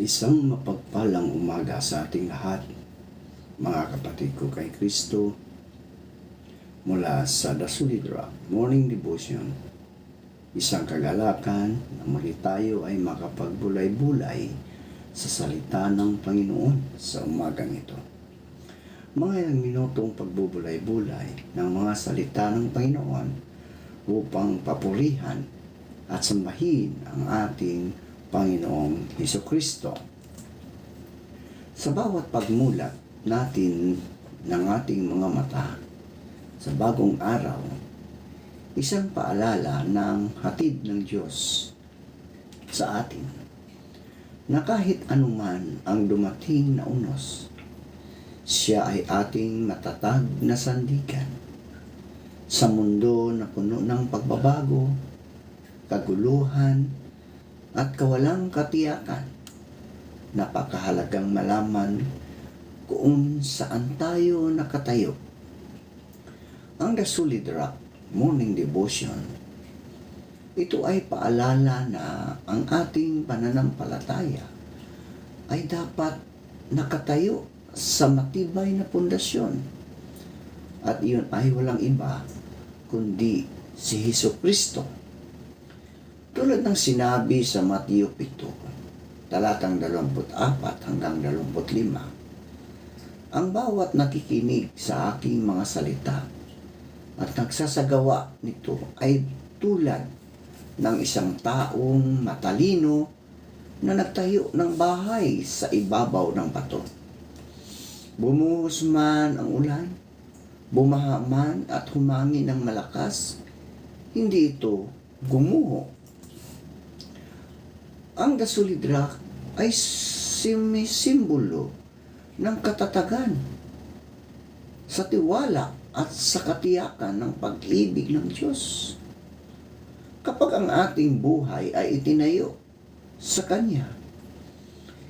Isang mapagpalang umaga sa ating lahat, mga kapatid ko kay Kristo, mula sa The Solid Rock Morning Devotion. Isang kagalakan na muli tayo ay makapagbulay-bulay sa salita ng Panginoon sa umagang ito. Mga ilang minutong pagbubulay-bulay ng mga salita ng Panginoon upang papurihan at sambahin ang ating Panginoong Hesukristo. Sa bawat pagmulat natin ng ating mga mata sa bagong araw, isang paalala ng hatid ng Diyos sa atin na kahit anuman ang dumating na unos, siya ay ating matatag na sandigan sa mundo na puno ng pagbabago, kaguluhan, at kawalang katiyakan. Napakahalagang malaman kung saan tayo nakatayo. Ang The Solid Rock Morning Devotion, ito ay paalala na ang ating pananampalataya ay dapat nakatayo sa matibay na pundasyon. At iyon ay walang iba kundi si Hesukristo. Tulad ng sinabi sa Mateo 7, talatang 24 hanggang 25, ang bawat nakikinig sa aking mga salita at nagsasagawa nito ay tulad ng isang taong matalino na nagtayo ng bahay sa ibabaw ng bato. Bumuhos man ang ulan, bumaha man at humangin ng malakas, hindi ito gumuho. Ang The Solid Rock ay simbolo ng katatagan sa tiwala at sa katiyakan ng pag-ibig ng Diyos. Kapag ang ating buhay ay itinayo sa Kanya,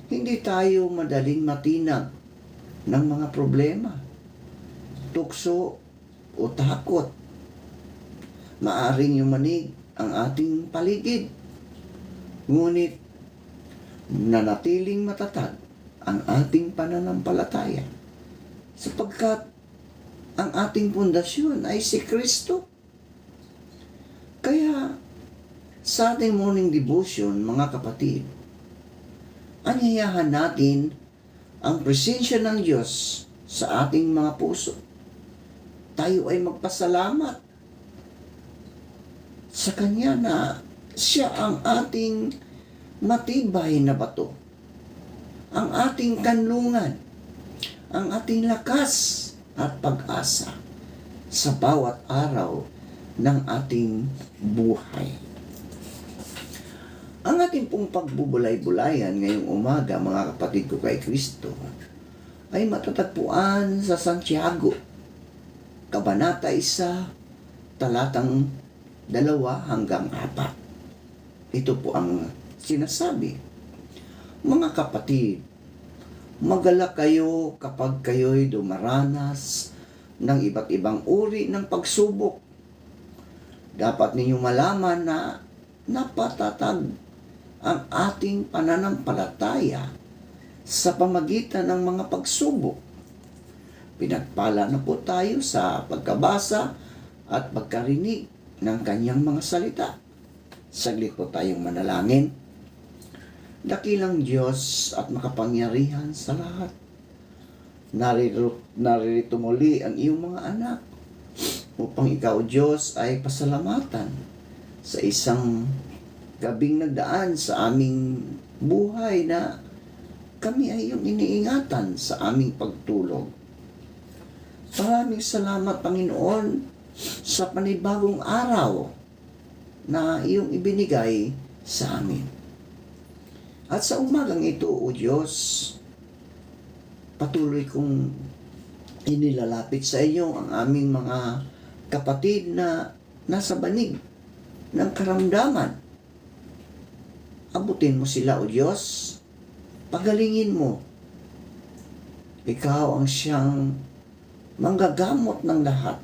hindi tayo madaling matinag ng mga problema, tukso o takot. Maaring yumanig ang ating paligid, ngunit nanatiling matatag ang ating pananampalataya sapagkat ang ating pundasyon ay si Kristo. Kaya sa ating morning devotion, mga kapatid, anyayahan natin ang presensya ng Diyos sa ating mga puso. Tayo ay magpasalamat sa Kanya na siya ang ating matibay na bato, ang ating kanlungan, ang ating lakas at pag-asa sa bawat araw ng ating buhay. Ang ating pong pagbubulay-bulayan ngayong umaga, mga kapatid ko kay Kristo, ay matatagpuan sa Santiago, Kabanata 1, talatang 2 hanggang 4. Ito po ang sinasabi, mga kapatid, magalak kayo kapag kayo'y dumaranas ng iba't ibang uri ng pagsubok. Dapat ninyong malaman na napatatag ang ating pananampalataya sa pamagitan ng mga pagsubok. Pinagpala na po tayo sa pagkabasa at pagkarinig ng Kanyang mga salita. Saglit po tayong manalangin. Dakilang Diyos at makapangyarihan sa lahat, naririto muli ang iyong mga anak upang ikaw, Diyos, ay pasalamatan sa isang gabing nagdaan sa aming buhay na kami ay iyong iniingatan sa aming pagtulog. Maraming salamat, Panginoon, sa panibagong araw na iyong ibinigay sa amin. At sa umagang ito, O Diyos, patuloy kong inilalapit sa iyo ang aming mga kapatid na nasa banig ng karamdaman. Abutin mo sila, O Diyos, pagalingin mo. Ikaw ang siyang manggagamot ng lahat.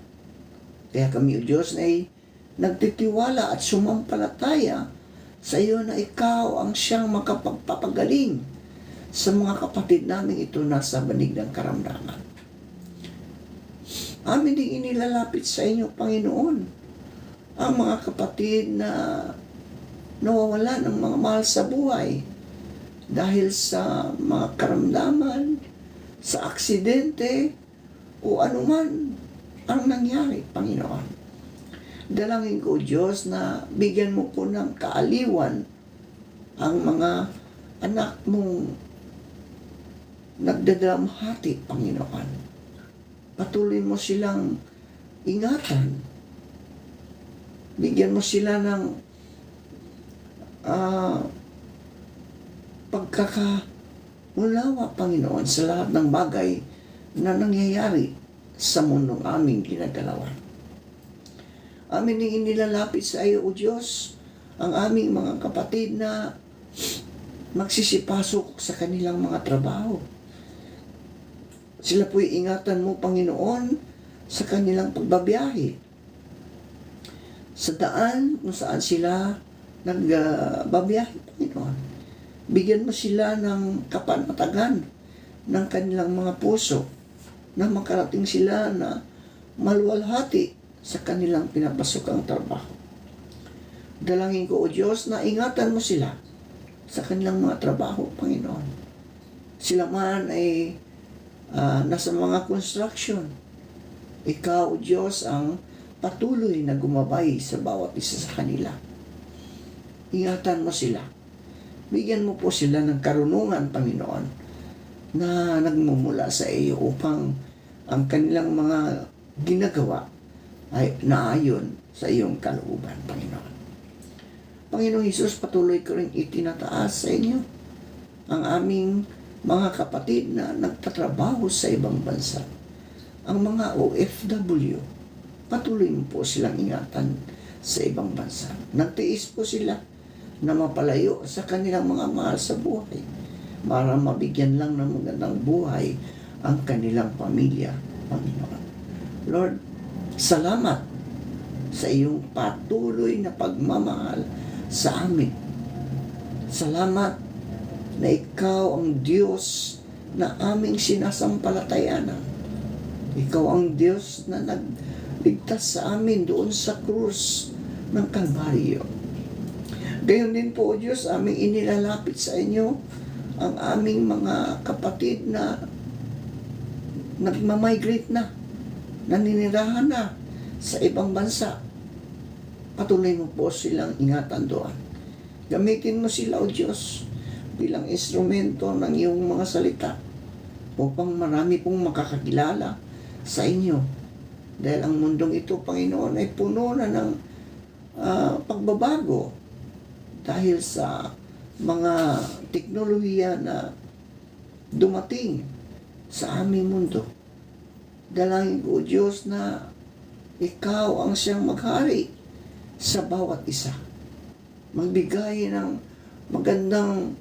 Kaya kami, O Diyos, ay nagtitiwala at sumampalataya sa iyo na ikaw ang siyang makapagpapagaling sa mga kapatid namin ito nasa banig ng karamdaman. Amin ding inilalapit sa inyo, Panginoon, ang mga kapatid na nawawala ng mga mahal sa buhay dahil sa mga karamdaman, sa aksidente, o anuman ang nangyari, Panginoon. Dalangin ko, Diyos, na bigyan mo po ng kaaliwan ang mga anak mong nagdadamhati, Panginoon. Patuloy mo silang ingatan. Bigyan mo sila ng pagkakaunawa, Panginoon, sa lahat ng bagay na nangyayari sa mundong aming ginagalawan. Amin ang inilalapit sa iyo, O Diyos, ang aming mga kapatid na magsisipasok sa kanilang mga trabaho. Sila po'y ingatan mo, Panginoon, sa kanilang pagbabiyahe. Sa daan kung saan sila nagbabiyahe, Panginoon. Bigyan mo sila ng kapanatagan ng kanilang mga puso na makarating sila na maluwalhati sa kanilang pinapasukang trabaho. Dalangin ko, O Diyos, na ingatan mo sila sa kanilang mga trabaho, Panginoon. Sila man ay nasa mga construction. Ikaw, O Diyos, ang patuloy na gumabay sa bawat isa sa kanila. Ingatan mo sila. Bigyan mo po sila ng karunungan, Panginoon, na nagmumula sa iyo upang ang kanilang mga ginagawa ay naayon sa iyong kalooban, Panginoon. Panginoong Hesus, patuloy ko rin itinataas sa inyo ang aming mga kapatid na nagtatrabaho sa ibang bansa. Ang mga OFW, patuloy mo po silang ingatan sa ibang bansa. Nagtiis po sila na mapalayo sa kanilang mga mahal sa buhay para mabigyan lang ng magandang buhay ang kanilang pamilya, Panginoon. Lord, salamat sa iyong patuloy na pagmamahal sa amin. Salamat na ikaw ang Diyos na aming sinasampalatayanan. Ikaw ang Diyos na nagligtas sa amin doon sa krus ng Kalbaryo. Gayon din po, O Diyos, aming inilalapit sa inyo ang aming mga kapatid na nagmamigrate na, naninirahan na sa ibang bansa. Patuloy mo po silang ingatan doon. Gamitin mo sila, O Diyos, bilang instrumento ng iyong mga salita upang marami pong makakakilala sa inyo. Dahil ang mundong ito, Panginoon, ay puno na ng pagbabago dahil sa mga teknolohiya na dumating sa aming mundo. Dalangin ko, O Diyos, na ikaw ang siyang maghari sa bawat isa. Magbigay ng magandang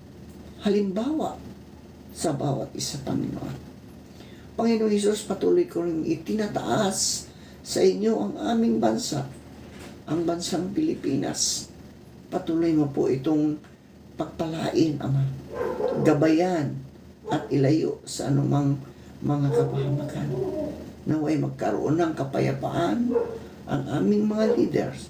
halimbawa sa bawat isa, Panginoon. Panginoon Hesus, patuloy ko rin itinataas sa inyo ang aming bansa, ang bansang Pilipinas. Patuloy mo po itong pagpalain, Ama. Gabayan at ilayo sa anumang mga kapahamakan. Naway magkaroon ng kapayapaan ang aming mga leaders.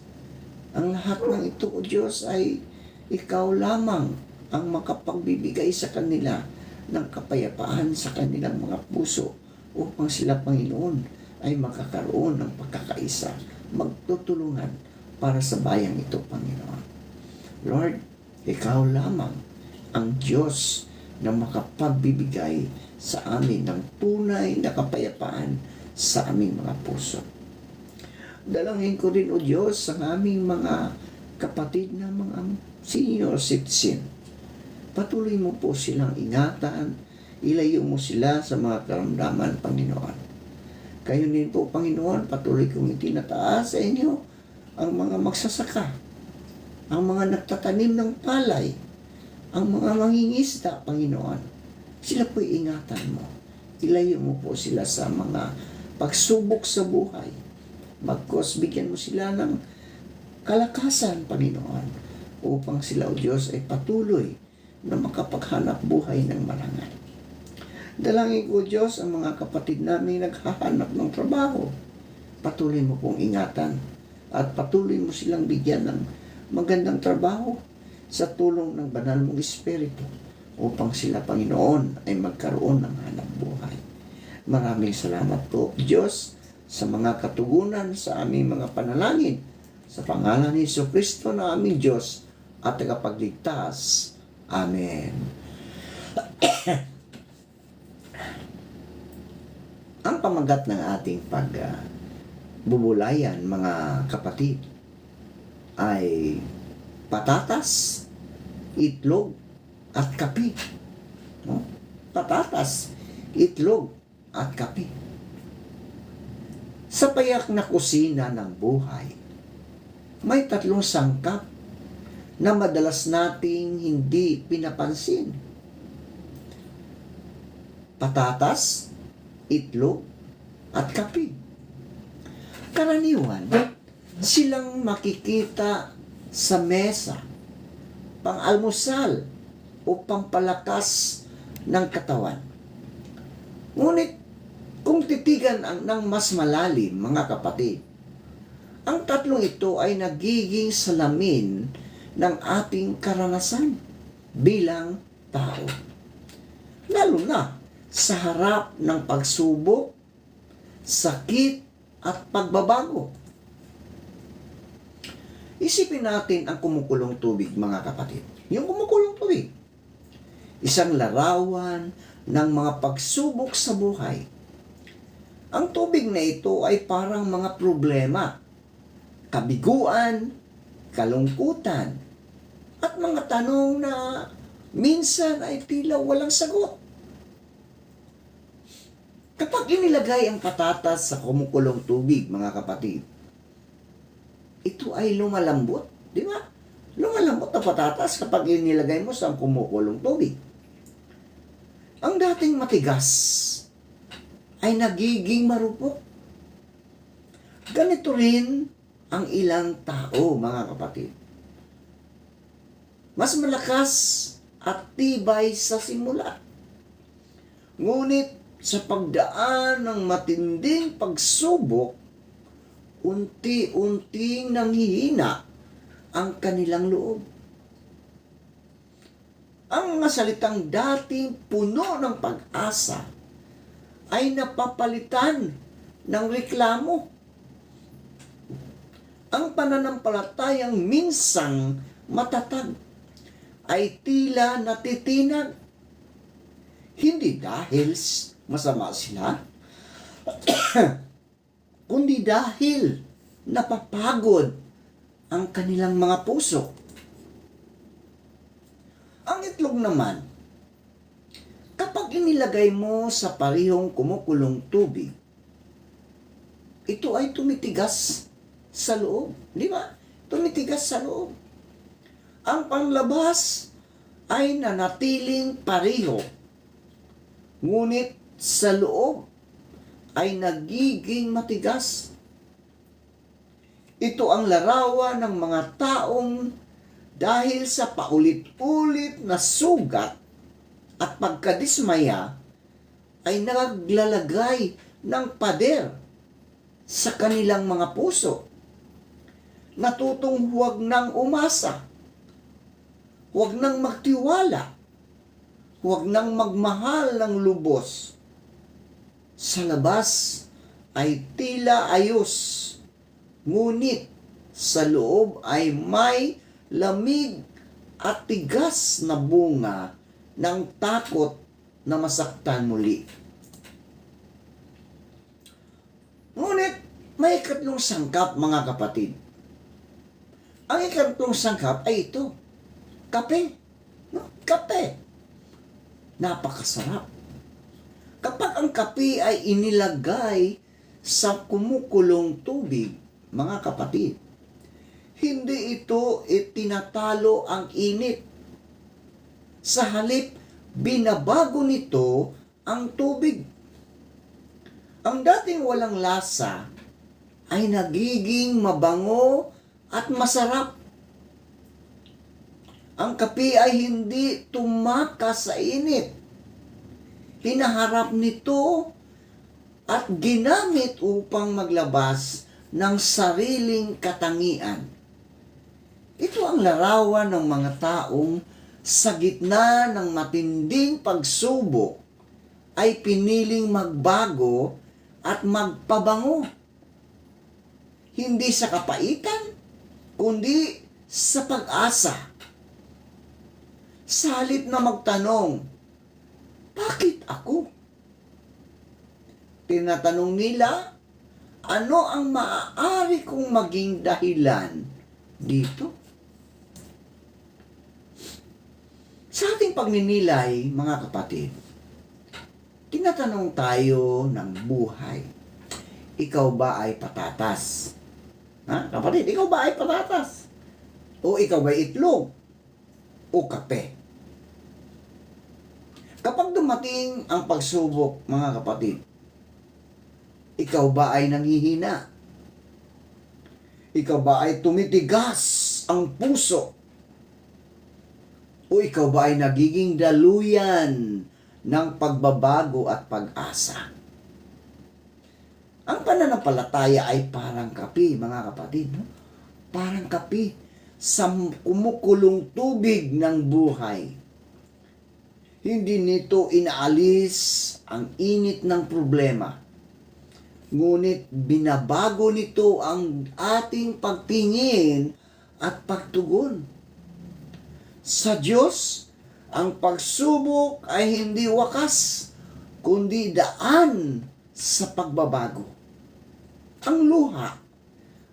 Ang lahat ng ito, O Diyos, ay ikaw lamang ang makapagbibigay sa kanila ng kapayapaan sa kanilang mga puso upang sila, Panginoon, ay makakaroon ng pagkakaisa, magtutulungan para sa bayang ito, Panginoon. Lord, ikaw lamang ang Diyos na makapagbibigay sa amin ng tunay na kapayapaan sa aming mga puso. Dalangin ko rin, O Diyos, ang aming mga kapatid na mga senior citizen. Patuloy mo po silang ingatan, ilayo mo sila sa mga karamdaman, Panginoon. Kayo din po, Panginoon, patuloy kong itinataas sa inyo ang mga magsasaka, ang mga nagtatanim ng palay, ang mga mangingisda, Panginoon. Sila po'y ingatan mo. Ilayo mo po sila sa mga pagsubok sa buhay. Bagkos bigyan mo sila ng kalakasan, Panginoon, upang sila, O Diyos, ay patuloy na makapaghanap buhay ng marangal. Dalangin ko, Diyos, ang mga kapatid namin naghahanap ng trabaho. Patuloy mo pong ingatan at patuloy mo silang bigyan ng magandang trabaho sa tulong ng banal mong Espiritu upang sila, Panginoon, ay magkaroon ng hanap buhay. Maraming salamat po, Diyos, sa mga katugunan sa aming mga panalangin. Sa pangalan ni Jesucristo na aming Diyos at tagapagligtas. Amen. Ang pamagat ng ating pagbubulayan, mga kapatid, ay patatas, itlog, at kape. No? Patatas, itlog, at kape. Sa payak na kusina ng buhay, may tatlong sangkap na madalas nating hindi pinapansin. Patatas, itlog, at kape. Karaniwan, silang makikita sa mesa, pang-almusal o pangpalakas ng katawan. Ngunit, kung titigan ng mas malalim, mga kapatid, ang tatlong ito ay nagiging salamin ng ating karanasan bilang tao. Lalo na sa harap ng pagsubok, sakit, at pagbabago. Isipin natin ang kumukulong tubig, mga kapatid. Yung kumukulong tubig. Isang larawan ng mga pagsubok sa buhay. Ang tubig na ito ay parang mga problema, kabiguan, kalungkutan, at mga tanong na minsan ay tila walang sagot. Kapag inilagay ang patatas sa kumukulong tubig, mga kapatid, ito ay lumalambot. Di ba? Lumalambot ang patatas kapag inilagay mo sa kumukulong tubig. Ang dating matigas ay nagiging marupok. Ganito rin ang ilang tao, mga kapatid. Mas malakas at tibay sa simula. Ngunit sa pagdaan ng matinding pagsubok, unti-unting nanghihina ang kanilang loob. Ang mga salitang dating puno ng pag-asa ay napapalitan ng reklamo. Ang pananampalatayang minsang matatag ay tila natitinag. Hindi dahil masama sila, kundi dahil napapagod ang kanilang mga puso. Ang itlog naman, kapag inilagay mo sa parehong kumukulong tubig, ito ay tumitigas sa loob. Di ba? Tumitigas sa loob. Ang panlabas ay nanatiling pareho. Ngunit sa loob ay nagiging matigas. Ito ang larawan ng mga taong dahil sa paulit-ulit na sugat at pagkadismaya ay naglalagay ng pader sa kanilang mga puso. Natutong huwag nang umasa, huwag nang magtiwala, huwag nang magmahal ng lubos. Sa labas ay tila ayos, ngunit sa loob ay may lamig at tigas na bunga ng takot na masaktan muli. Ngunit may ikatlong sangkap, mga kapatid. Ang ikatlong sangkap ay ito, kape. No? Kape. Napakasarap. Kapag ang kape ay inilagay sa kumukulong tubig, mga kapatid, hindi ito itinatalo ang init. Sa halip, binabago nito ang tubig. Ang dating walang lasa ay nagiging mabango at masarap. Ang kape ay hindi tumakas sa init. Hinaharap nito at ginamit upang maglabas ng sariling katangian. Ito ang larawan ng mga taong sa gitna ng matinding pagsubok ay piniling magbago at magpabango. Hindi sa kapaitan, kundi sa pag-asa. Sa halip na magtanong, bakit ako? Tinatanong nila, ano ang maaari kong maging dahilan dito? Sa ating pagninilay, mga kapatid, tinatanong tayo ng buhay. Ikaw ba ay patatas? Ha? Kapatid, ikaw ba ay patatas? O ikaw ba ay itlog? O kape? Kapag dumating ang pagsubok, mga kapatid, ikaw ba ay nanghihina? Ikaw ba ay tumitigas ang puso? O ikaw ba ay nagiging daluyan ng pagbabago at pag-asa? Ang pananampalataya ay parang kape, mga kapatid. No? Parang kape sa kumukulong tubig ng buhay. Hindi nito inaalis ang init ng problema. Ngunit binabago nito ang ating pagtingin at pagtugon. Sa Diyos, ang pagsubok ay hindi wakas, kundi daan sa pagbabago. Ang luha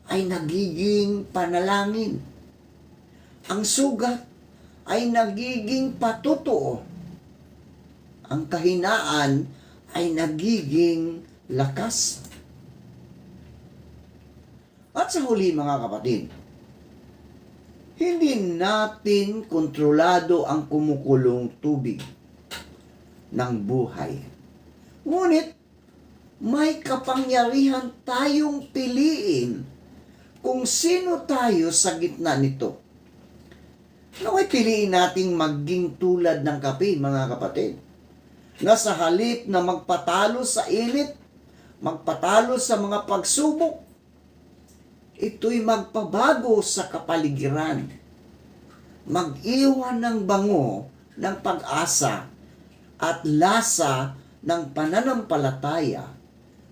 ay nagiging panalangin. Ang sugat ay nagiging patotoo. Ang kahinaan ay nagiging lakas. At sa huli, mga kapatid, hindi natin kontrolado ang kumukulong tubig ng buhay. Ngunit, may kapangyarihan tayong piliin kung sino tayo sa gitna nito. Naway piliin nating maging tulad ng kape, mga kapatid, na sa halip na magpatalo sa init, magpatalo sa mga pagsubok, ito'y magpabago sa kapaligiran. Mag-iwan ng bango ng pag-asa at lasa ng pananampalataya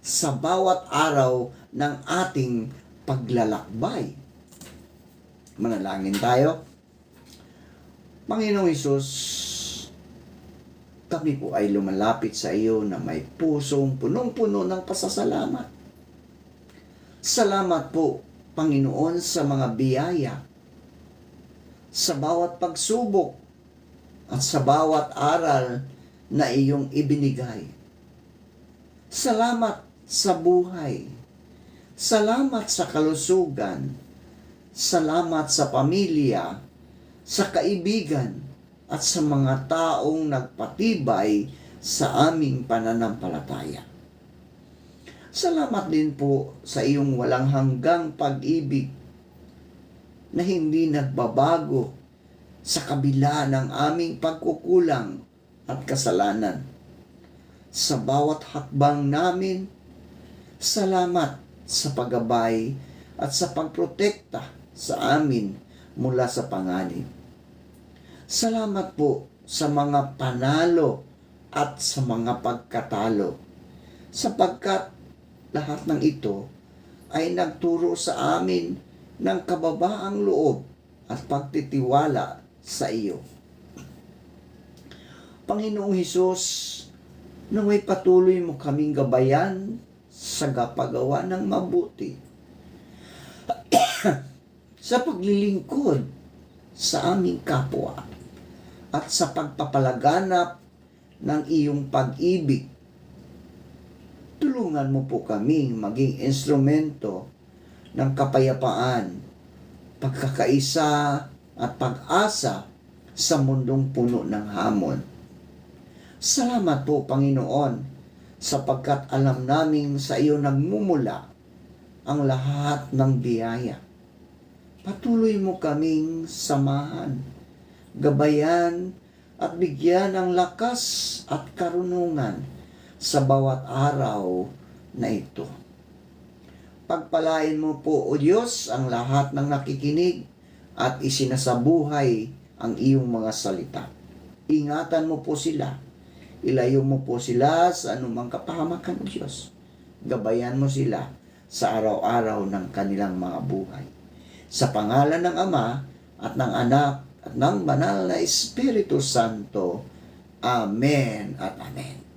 sa bawat araw ng ating paglalakbay. Manalangin tayo. Panginoong Hesus, kami po ay lumalapit sa iyo na may pusong punong-puno ng pasasalamat. Salamat po, Panginoon, sa mga biyaya, sa bawat pagsubok, at sa bawat aral na iyong ibinigay. Salamat sa buhay. Salamat sa kalusugan. Salamat sa pamilya, sa kaibigan, at sa mga taong nagpatibay sa aming pananampalataya. Salamat din po sa iyong walang hanggang pag-ibig na hindi nagbabago sa kabila ng aming pagkukulang at kasalanan. Sa bawat hakbang namin, salamat sa paggabay at sa pagprotekta sa amin mula sa panganib. Salamat po sa mga panalo at sa mga pagkatalo, sapagkat lahat ng ito ay nagturo sa amin ng kababaang loob at pagtitiwala sa iyo. Panginoong Hesus, naway patuloy mo kaming gabayan sa gapagawa ng mabuti sa paglilingkod sa aming kapwa at sa pagpapalaganap ng iyong pag-ibig. Tulungan mo po kaming maging instrumento ng kapayapaan, pagkakaisa at pag-asa sa mundong puno ng hamon. Salamat po, Panginoon, sapagkat alam naming sa iyo nagmumula ang lahat ng biyaya. Patuloy mo kaming samahan gabayan at bigyan ng lakas at karunungan sa bawat araw na ito. Pagpalain mo po, O Diyos, ang lahat ng nakikinig at isinasabuhay ang iyong mga salita. Ingatan mo po sila. Ilayo mo po sila sa anumang kapahamakan, O Diyos. Gabayan mo sila sa araw-araw ng kanilang mga buhay. Sa pangalan ng Ama at ng Anak at ng Banal na Espiritu Santo. Amen at Amen.